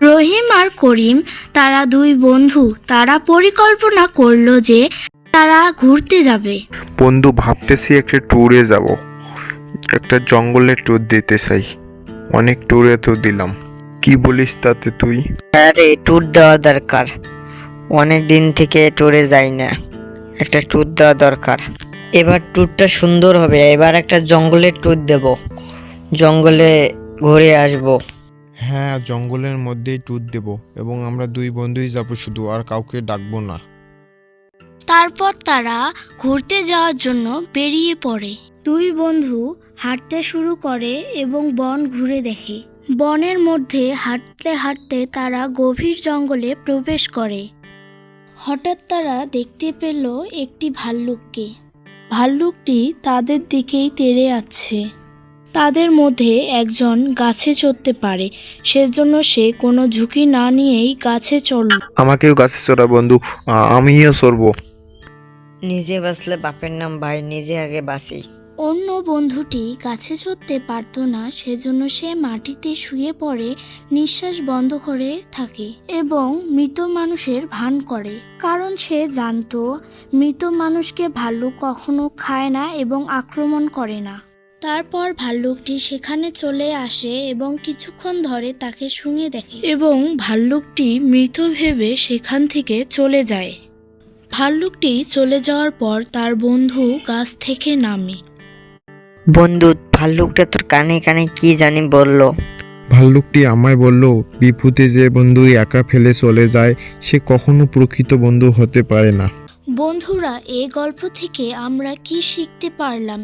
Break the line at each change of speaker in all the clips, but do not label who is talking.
রহিম আর করিম তারা দুই বন্ধু তারা পরিকল্পনা করলো যে তারা ঘুরতে যাবে।
বন্ধু, ভাবতেছি একটা ট্যুরে যাব, একটা জঙ্গলে ট্যুর দিতে চাই। অনেক ট্যুরে তো দিলাম, কি বলিস তাতে তুই?
হ্যাঁ রে, ট্যুর দেওয়া দরকার। অনেক দিন থেকে ট্যুরে যাই না, একটা ট্যুর দেওয়া দরকার। এবার ট্যুরটা সুন্দর হবে। এবার একটা জঙ্গলের ট্যুর দেব, জঙ্গলে ঘুরে আসবো।
হ্যাঁ, জঙ্গলের মধ্যেই ট্যুর দেব এবং আমরা দুই বন্ধুই যাব শুধু, আর কাউকে ডাকবো না।
তারপর তারা ঘুরতে যাওয়ার জন্য বেরিয়ে পড়ে। দুই বন্ধু হাঁটতে শুরু করে এবং বন ঘুরে দেখে। বনের মধ্যে হাঁটতে হাঁটতে তারা গভীর জঙ্গলে প্রবেশ করে। হঠাৎ তারা দেখতে পেল একটি ভাল্লুককে। ভাল্লুকটি তাদের দিকেই তেড়ে আসছে। তাদের মধ্যে একজন গাছে চড়তে পারে, সেজন্য সে কোনো ঝুঁকি না নিয়েই গাছে চড়ল।
আমাকেও গাছে চড়া বন্ধু, আমিও চড়বো।
নিজে বাঁচলে বাপের নাম ভাই, নিজে আগে বাঁচি।
অন্য বন্ধুটি গাছে চড়তে পারত না, সেজন্য সে মাটিতে শুয়ে পড়ে নিঃশ্বাস বন্ধ করে থাকে এবং মৃত মানুষের ভান করে, কারণ সে জানতো মৃত মানুষকে ভাল্লুক কখনো খায় না এবং আক্রমণ করে না। তারপর ভাল্লুকটি সেখানে চলে আসে এবং কিছুক্ষণ ধরে তাকে শুঙে দেখে এবং ভাল্লুকটি মৃত ভেবে সেখান থেকে চলে যায়। ভাল্লুকটি চলে যাওয়ার পর তার বন্ধু গাছ থেকে নামে।
বন্ধু, ভাল্লুকটা তোর কানে কানে কি জানি বলল।
ভাল্লুকটি আমায় বলল, বিপদে যে বন্ধু একা ফেলে চলে যায় সে কখনো প্রকৃত বন্ধু হতে পারে না।
বন্ধুরা, এই গল্প থেকে আমরা কি শিখতে পারলাম?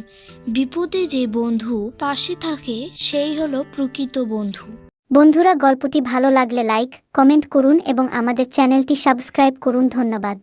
বিপদে যে বন্ধু পাশে থাকে সেই হলো প্রকৃত বন্ধু।
বন্ধুরা, গল্পটি ভালো লাগলে লাইক, কমেন্ট করুন এবং আমাদের চ্যানেলটি সাবস্ক্রাইব করুন। ধন্যবাদ।